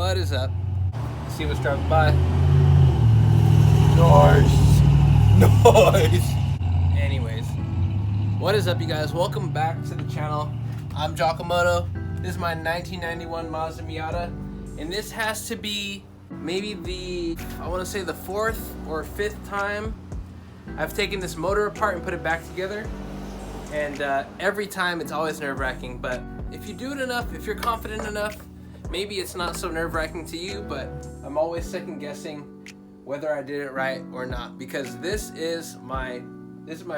What is up? Let's see what's driving by. Noise. Anyways, what is up, you guys? Welcome back to the channel. I'm Giacomoto. This is my 1991 Mazda Miata, and this has to be maybe I want to say the fourth or fifth time I've taken this motor apart and put it back together. And every time it's always nerve-wracking, but if you do it enough, if you're confident enough, maybe it's not so nerve-wracking to you, but I'm always second-guessing whether I did it right or not, because this is my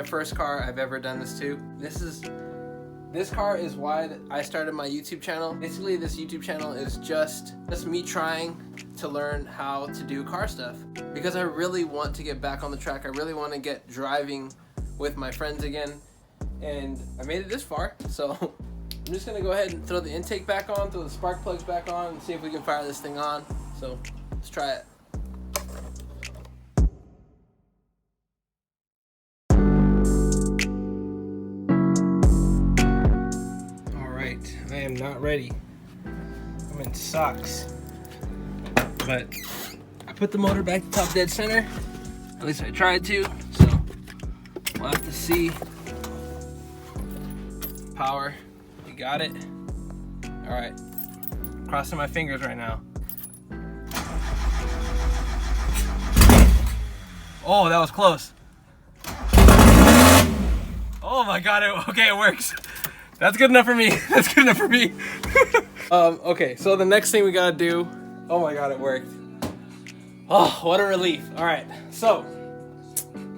first car I've ever done this to. This car is why I started my YouTube channel. Basically, this YouTube channel is just me trying to learn how to do car stuff, because I really want to get back on the track. I really want to get driving with my friends again, and I made it this far, so I'm just gonna go ahead and throw the intake back on, throw the spark plugs back on, and see if we can fire this thing on. So let's try it. Alright, I am not ready. I'm in socks. But I put the motor back to top dead center. At least I tried to, so we'll have to see. Power. You got it? All right. Crossing my fingers right now. Oh, that was close. Oh my God, okay, it works. That's good enough for me. That's good enough for me. Okay, so the next thing we gotta do, oh my God, it worked. Oh, what a relief. All right, so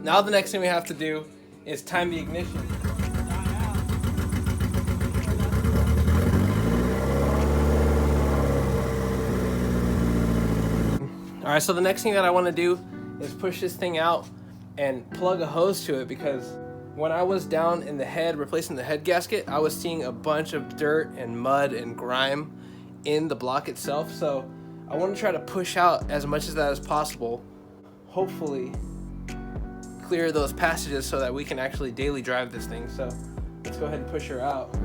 now the next thing we have to do is time the ignition. All right, so the next thing that I want to do is push this thing out and plug a hose to it, because when I was down in the head replacing the head gasket, I was seeing a bunch of dirt and mud and grime in the block itself. So I want to try to push out as much of that as possible, hopefully clear those passages so that we can actually daily drive this thing. So let's go ahead and push her out.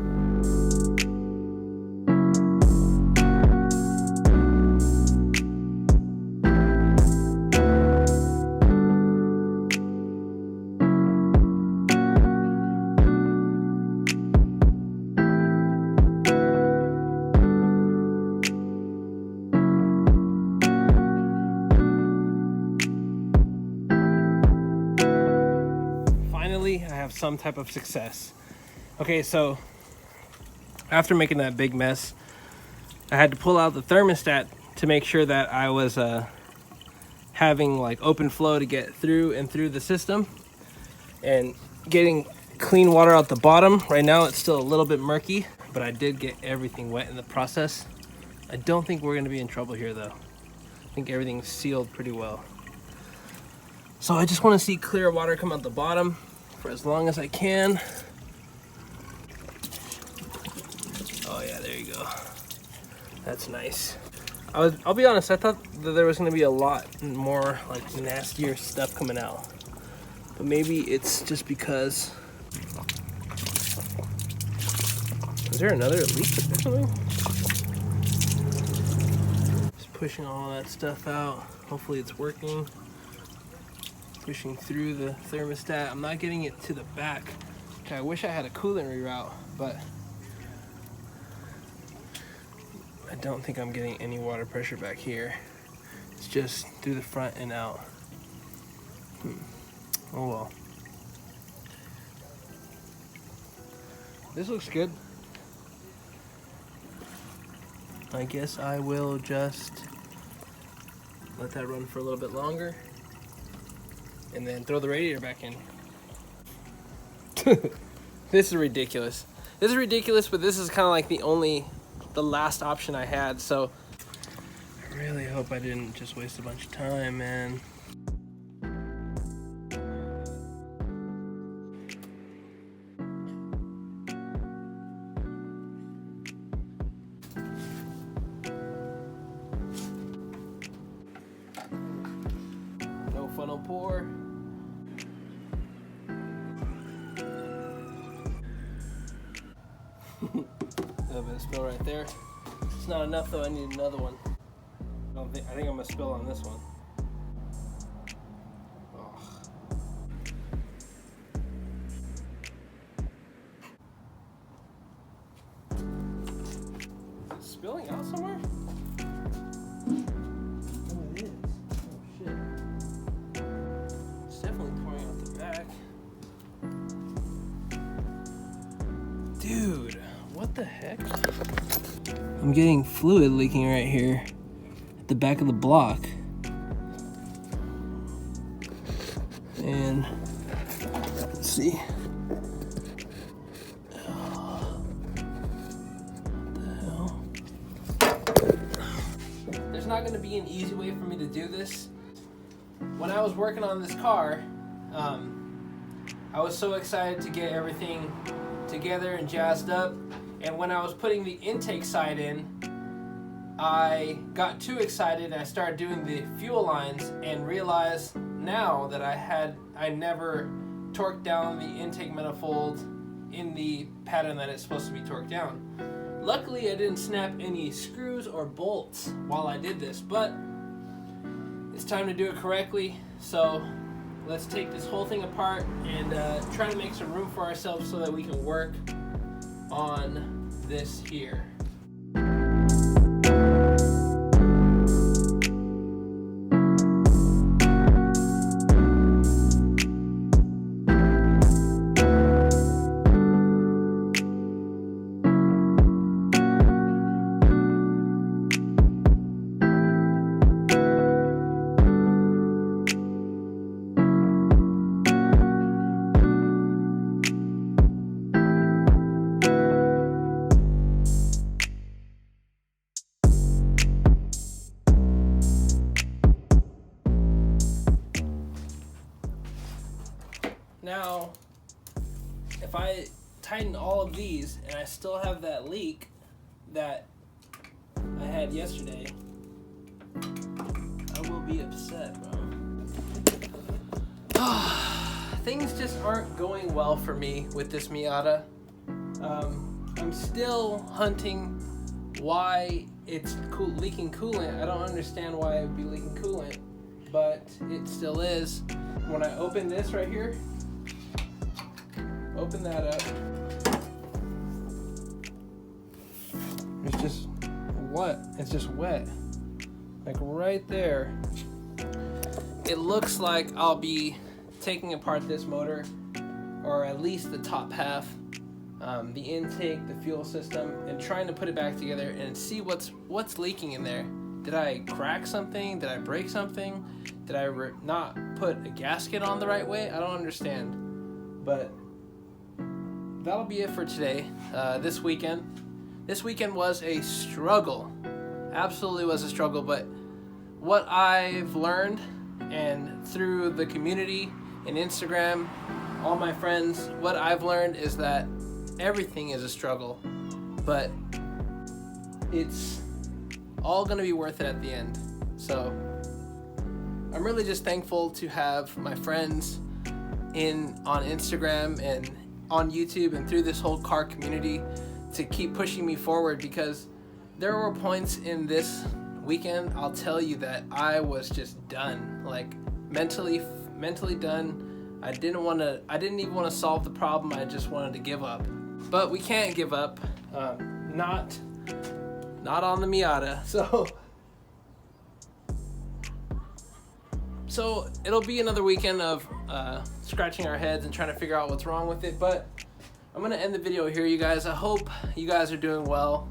I have some type of success. Okay, so after making that big mess, I had to pull out the thermostat to make sure that I was having like open flow to get through and through the system and getting clean water out the bottom. Right now it's still a little bit murky, but I did get everything wet in the process. I don't think we're going to be in trouble here though. I think everything's sealed pretty well. So I just want to see clear water come out the bottom for as long as I can. Oh yeah, there you go. That's nice. I'll be honest, I thought that there was gonna be a lot more like nastier stuff coming out, but maybe it's just because. Is there another leak or something? Just pushing all that stuff out. Hopefully it's working. Pushing through the thermostat. I'm not getting it to the back. Okay, I wish I had a coolant reroute, but I don't think I'm getting any water pressure back here. It's just through the front and out. Oh well. This looks good. I guess I will just let that run for a little bit longer and then throw the radiator back in. This is ridiculous. This is ridiculous, but this is kind of like the last option I had, so I really hope I didn't just waste a bunch of time, man. No funnel pour. A little bit of spill right there. It's not enough though, I need another one. I think I'm gonna spill on this one. Is it spilling out somewhere? Oh, it is. Oh shit. It's definitely pouring out the back. Dude, what the heck? I'm getting fluid leaking right here at the back of the block. And let's see. There's not going to be an easy way for me to do this. When I was working on this car, I was so excited to get everything together and jazzed up, and when I was putting the intake side in, I got too excited and I started doing the fuel lines and realized now that I never torqued down the intake manifold in the pattern that it's supposed to be torqued down. Luckily, I didn't snap any screws or bolts while I did this, but it's time to do it correctly. So let's take this whole thing apart and try to make some room for ourselves so that we can work on this here. Now, if I tighten all of these and I still have that leak that I had yesterday, I will be upset, bro. Things just aren't going well for me with this Miata. I'm still hunting why it's leaking coolant. I don't understand why it would be leaking coolant, but it still is. When I open this right here, open that up, it's just wet. It's just wet, like right there. It looks like I'll be taking apart this motor, or at least the top half, the intake, the fuel system, and trying to put it back together and see what's leaking in there. Did I crack something? Did I break something? Did I not put a gasket on the right way? I don't understand, but that'll be it for today. This weekend was a struggle. Absolutely was a struggle, but what I've learned, and through the community and Instagram, all my friends, what I've learned is that everything is a struggle, but it's all gonna be worth it at the end. So I'm really just thankful to have my friends on Instagram and on YouTube and through this whole car community to keep pushing me forward, because there were points in this weekend, I'll tell you, that I was just done, like mentally done. I didn't even want to solve the problem. I just wanted to give up. But we can't give up, not on the Miata. So it'll be another weekend of scratching our heads and trying to figure out what's wrong with it. But I'm gonna end the video here, you guys. I hope you guys are doing well.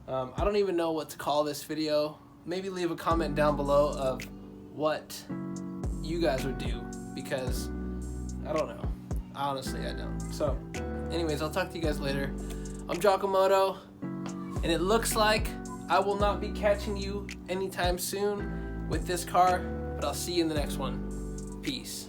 I don't even know what to call this video. Maybe leave a comment down below of what you guys would do, because I don't know. Honestly, I don't. So anyways, I'll talk to you guys later. I'm Giacomo, and it looks like I will not be catching you anytime soon with this car, but I'll see you in the next one. Peace.